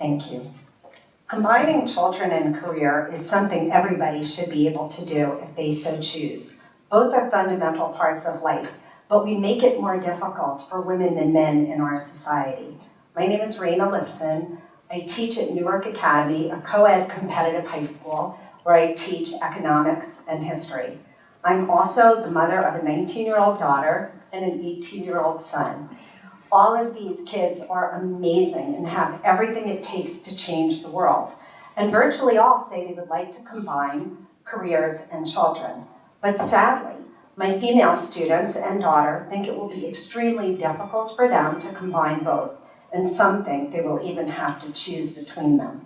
Thank you. Combining children and career is something everybody should be able to do if they so choose. Both are fundamental parts of life, but we make it more difficult for women and men in our society. My name is Rayna Lifson. I teach at Newark Academy, a co-ed competitive high school, where I teach economics and history. I'm also the mother of a 19-year-old daughter and an 18-year-old son. All of these kids are amazing and have everything it takes to change the world. And virtually all say they would like to combine careers and children. But sadly, my female students and daughter think it will be extremely difficult for them to combine both, and some think they will even have to choose between them.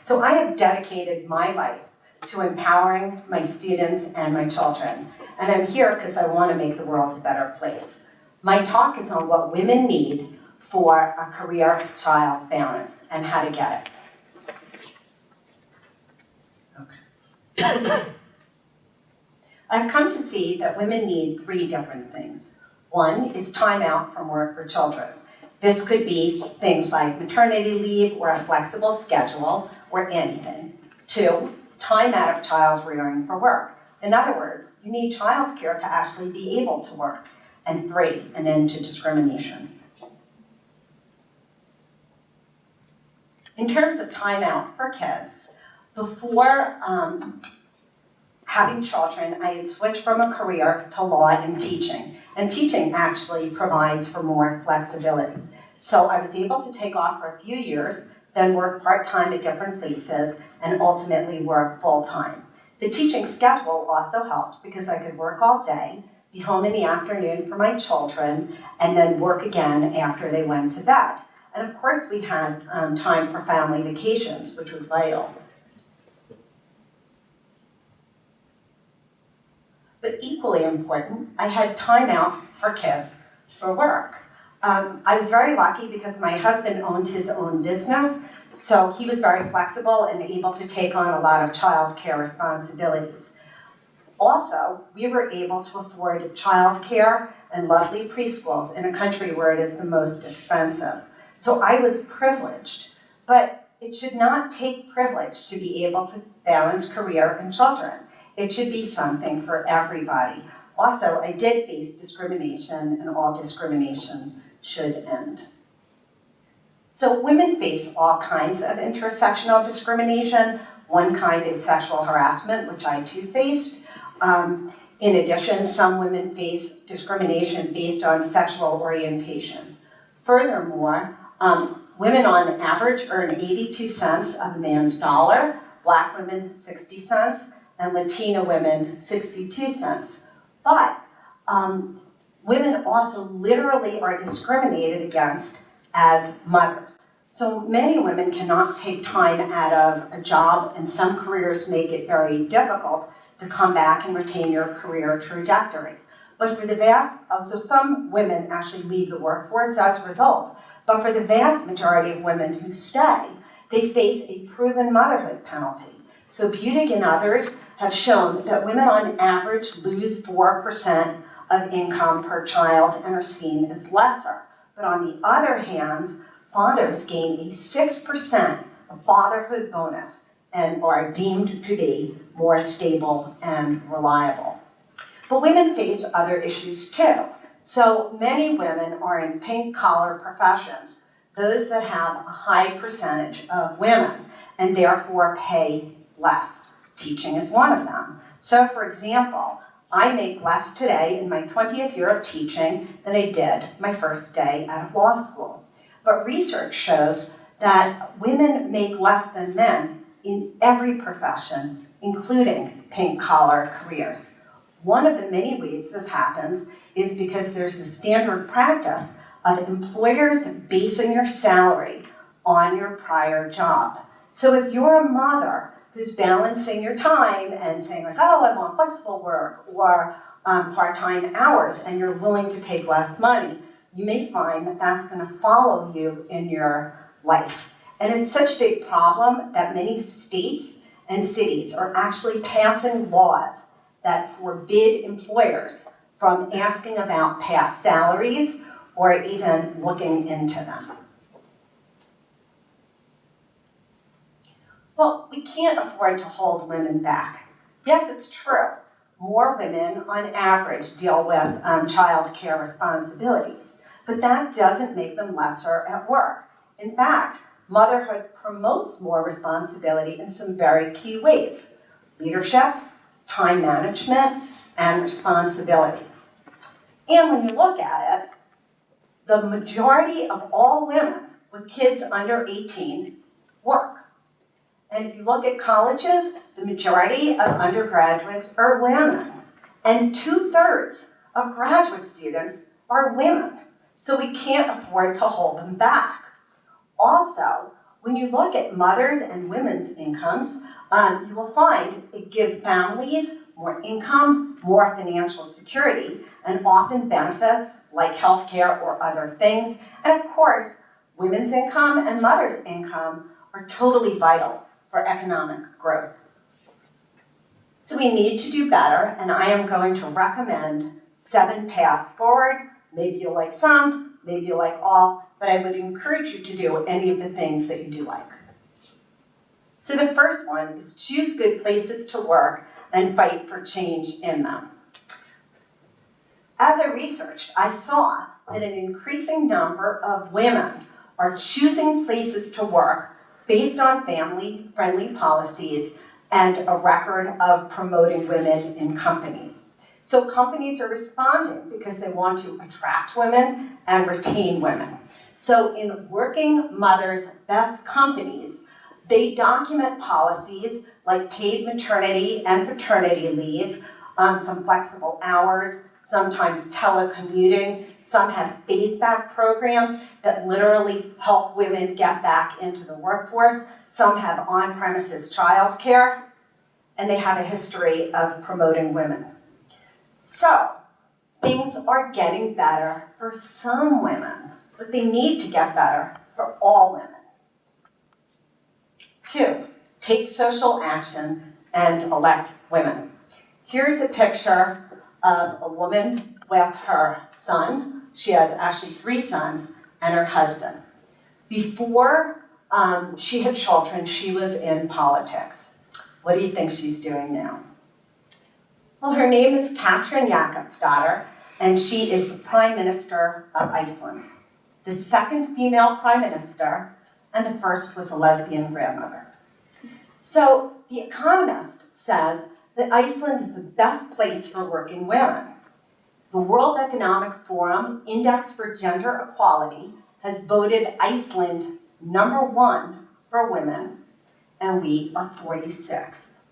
So I have dedicated my life to empowering my students and my children. And I'm here because I want to make the world a better place. My talk is on what women need for a career-child balance and how to get it. Okay. I've come to see that women need 3 different things. One is time out from work for children. This could be things like maternity leave or a flexible schedule or anything. 2, time out of child rearing for work. In other words, you need childcare to actually be able to work. And 3, an end to discrimination. In terms of time out for kids, before having children, I had switched from a career to law and teaching. And teaching actually provides for more flexibility. So I was able to take off for a few years, then work part-time at different places, and ultimately work full-time. The teaching schedule also helped because I could work all day, be home in the afternoon for my children, and then work again after they went to bed. And of course we had time for family vacations, which was vital. But equally important, I had time out for kids for work. I was very lucky because my husband owned his own business, so he was very flexible and able to take on a lot of child care responsibilities. Also, we were able to afford child care and lovely preschools in a country where it is the most expensive. So I was privileged, but it should not take privilege to be able to balance career and children. It should be something for everybody. Also, I did face discrimination, and all discrimination should end. So women face all kinds of intersectional discrimination. One kind is sexual harassment, which I too faced. In addition, some women face discrimination based on sexual orientation. Furthermore, women on average earn 82 cents of a man's dollar, Black women 60 cents, and Latina women 62 cents. But women also literally are discriminated against as mothers. So many women cannot take time out of a job, and some careers make it very difficult to come back and retain your career trajectory. But for the so some women actually leave the workforce as a result, but for the vast majority of women who stay, they face a proven motherhood penalty. So Budig and others have shown that women on average lose 4% of income per child and are seen as lesser. But on the other hand, fathers gain a 6% fatherhood bonus and are deemed to be more stable and reliable. But women face other issues too. So many women are in pink-collar professions, those that have a high percentage of women and therefore pay less. Teaching is one of them. So for example, I make less today in my 20th year of teaching than I did my first day out of law school. But research shows that women make less than men in every profession, including pink-collar careers. One of the many ways this happens is because there's a standard practice of employers basing your salary on your prior job. So if you're a mother who's balancing your time and saying like, oh, I want flexible work or part-time hours, and you're willing to take less money, you may find that that's going to follow you in your life. And it's such a big problem that many states and cities are actually passing laws that forbid employers from asking about past salaries or even looking into them. But we can't afford to hold women back. Yes, it's true. More women, on average, deal with child care responsibilities, but that doesn't make them lesser at work. In fact, motherhood promotes more responsibility in some very key ways: leadership, time management, and responsibility. And when you look at it, the majority of all women with kids under 18 work. And if you look at colleges, the majority of undergraduates are women. And 2/3 of graduate students are women. So we can't afford to hold them back. Also, when you look at mothers and women's incomes, you will find it gives families more income, more financial security, and often benefits like health care or other things. And of course, women's income and mothers' income are totally vital for economic growth. So we need to do better, and I am going to recommend 7 paths forward. Maybe you'll like some, maybe you'll like all, but I would encourage you to do any of the things that you do like. So the first one is choose good places to work and fight for change in them. As I researched, I saw that an increasing number of women are choosing places to work based on family-friendly policies and a record of promoting women in companies. So companies are responding because they want to attract women and retain women. So in Working Mothers Best Companies, they document policies like paid maternity and paternity leave, some flexible hours, sometimes telecommuting. Some have phase-back programs that literally help women get back into the workforce. Some have on-premises childcare, and they have a history of promoting women. So, things are getting better for some women, but they need to get better for all women. 2, take social action and elect women. Here's a picture of a woman with her son. She has actually 3 sons and her husband. Before she had children, she was in politics. What do you think she's doing now? Well, her name is Katrin Jakobsdottir, and she is the Prime Minister of Iceland, the 2nd female Prime Minister, and the 1st was a lesbian grandmother. So The Economist says that Iceland is the best place for working women. The World Economic Forum Index for Gender Equality has voted Iceland #1 for women, and we are 46th.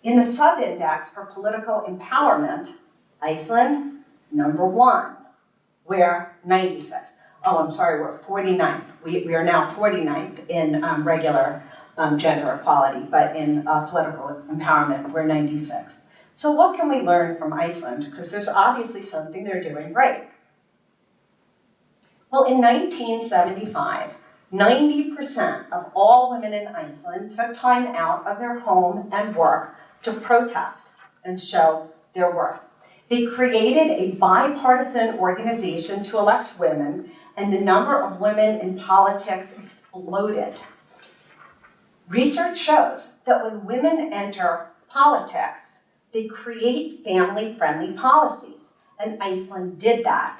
In the sub-index for political empowerment, Iceland, #1, we're 96th. Oh, I'm sorry, we're 49th. We are now 49th in regular gender equality, but in political empowerment, we're 96th. So what can we learn from Iceland? Because there's obviously something they're doing right. Well, in 1975, 90% of all women in Iceland took time out of their home and work to protest and show their worth. They created a bipartisan organization to elect women, and the number of women in politics exploded. Research shows that when women enter politics, they create family-friendly policies, and Iceland did that.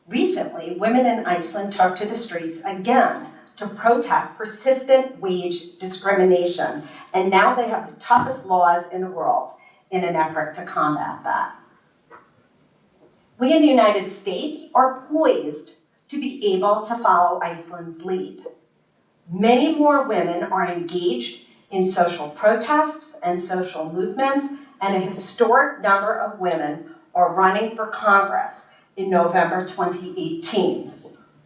Recently, women in Iceland took to the streets again to protest persistent wage discrimination, and now they have the toughest laws in the world in an effort to combat that. We in the United States are poised to be able to follow Iceland's lead. Many more women are engaged in social protests and social movements, and a historic number of women are running for Congress in November 2018.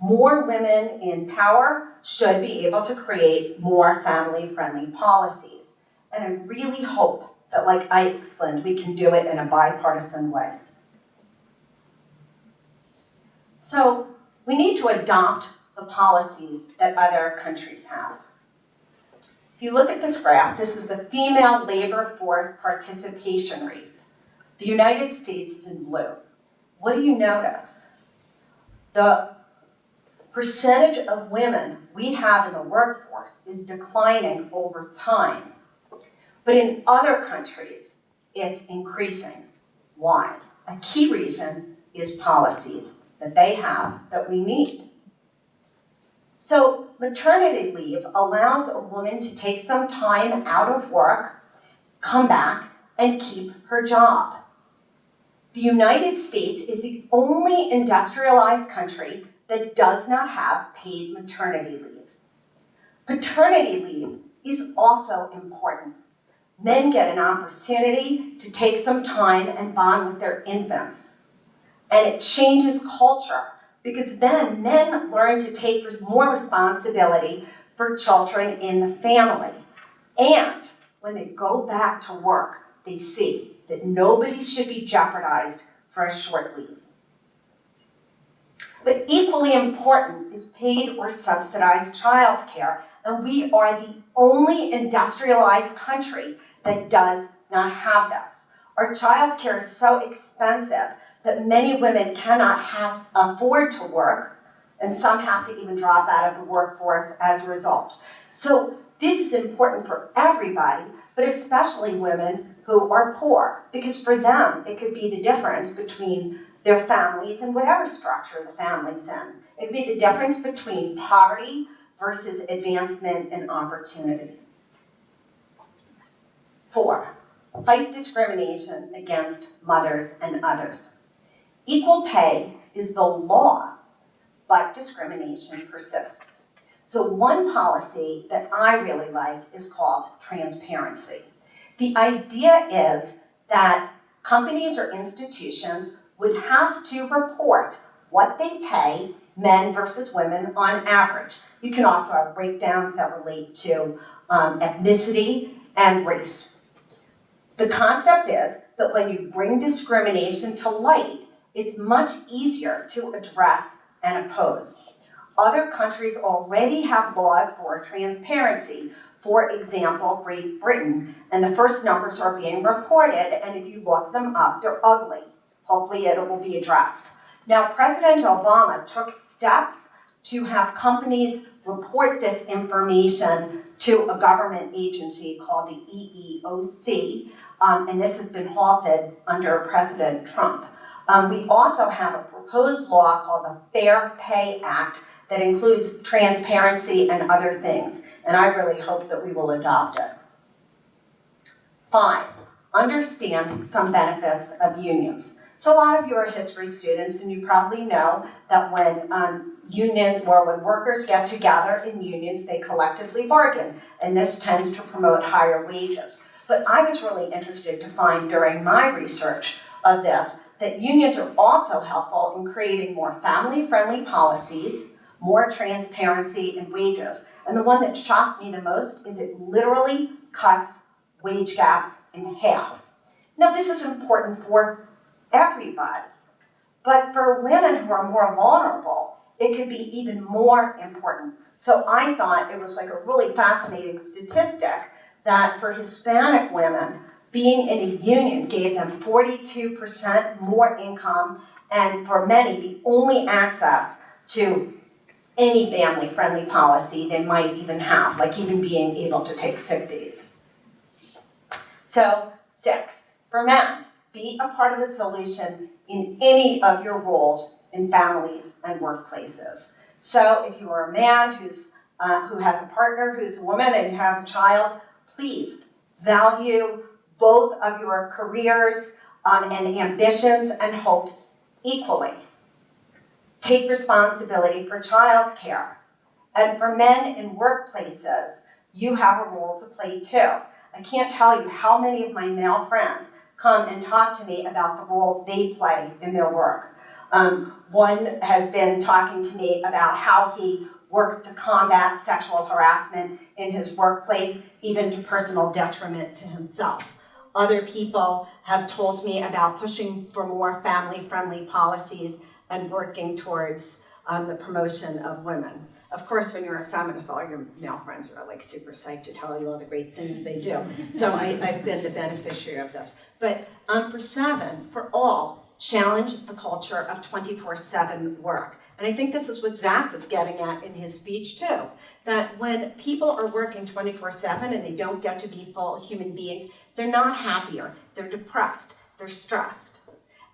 More women in power should be able to create more family-friendly policies. And I really hope that, like Iceland, we can do it in a bipartisan way. So we need to adopt the policies that other countries have. If you look at this graph, this is the female labor force participation rate. The United States is in blue. What do you notice? The percentage of women we have in the workforce is declining over time. But in other countries, it's increasing. Why? A key reason is policies that they have that we need. So maternity leave allows a woman to take some time out of work, come back, and keep her job. The United States is the only industrialized country that does not have paid maternity leave. Paternity leave is also important. Men get an opportunity to take some time and bond with their infants. And it changes culture, because then men learn to take more responsibility for children in the family. And when they go back to work, they see that nobody should be jeopardized for a short leave. But equally important is paid or subsidized childcare, and we are the only industrialized country that does not have this. Our childcare is so expensive that many women cannot afford to work, and some have to even drop out of the workforce as a result. So this is important for everybody, but especially women who are poor, because for them, it could be the difference between their families and whatever structure the family's in. It could be the difference between poverty versus advancement and opportunity. 4, fight discrimination against mothers and others. Equal pay is the law, but discrimination persists. So one policy that I really like is called transparency. The idea is that companies or institutions would have to report what they pay men versus women on average. You can also have breakdowns that relate to ethnicity and race. The concept is that when you bring discrimination to light, it's much easier to address and oppose. Other countries already have laws for transparency. For example, Great Britain, and the first numbers are being reported, and if you look them up, they're ugly. Hopefully it will be addressed. Now, President Obama took steps to have companies report this information to a government agency called the EEOC, and this has been halted under President Trump. We also have a proposed law called the Fair Pay Act that includes transparency and other things, and I really hope that we will adopt it. 5, understand some benefits of unions. So a lot of you are history students, and you probably know that when when workers get together in unions, they collectively bargain, and this tends to promote higher wages. But I was really interested to find during my research of this that unions are also helpful in creating more family-friendly policies, more transparency in wages. And the one that shocked me the most is it literally cuts wage gaps in half. Now, this is important for everybody, but for women who are more vulnerable, it could be even more important. So I thought it was like a really fascinating statistic that for Hispanic women, being in a union gave them 42% more income, and for many, the only access to any family-friendly policy they might even have, like even being able to take sick days. So 6, for men, be a part of the solution in any of your roles in families and workplaces. So if you are a man who has a partner who's a woman and you have a child, please value both of your careers and ambitions and hopes equally. Take responsibility for childcare. And for men in workplaces, you have a role to play too. I can't tell you how many of my male friends come and talk to me about the roles they play in their work. One has been talking to me about how he works to combat sexual harassment in his workplace, even to personal detriment to himself. Other people have told me about pushing for more family-friendly policies and working towards the promotion of women. Of course, when you're a feminist, all your male friends are like super psyched to tell you all the great things they do. So I've been the beneficiary of this. But for 7, for all, challenge the culture of 24/7 work. And I think this is what Zach was getting at in his speech too, that when people are working 24/7 and they don't get to be full human beings, they're not happier, they're depressed, they're stressed.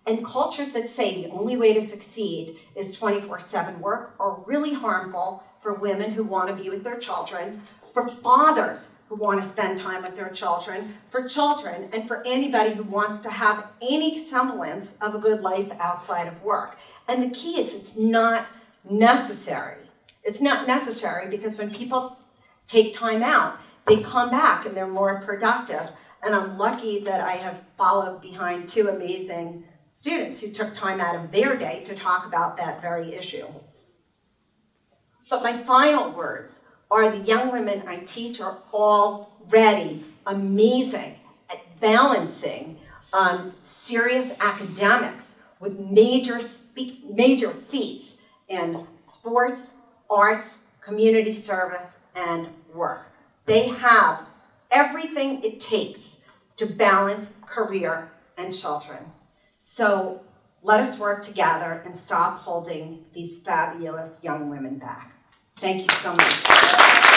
And cultures that say the only way to succeed is 24/7 work are really harmful for women who want to be with their children, for fathers who want to spend time with their children, for children, and for anybody who wants to have any semblance of a good life outside of work. And the key is it's not necessary. It's not necessary because when people take time out, they come back and they're more productive. And I'm lucky that I have followed behind two amazing students who took time out of their day to talk about that very issue. But my final words are the young women I teach are already amazing at balancing serious academics with major feats in sports, arts, community service, and work. They have everything it takes to balance career and children. So let us work together and stop holding these fabulous young women back. Thank you so much.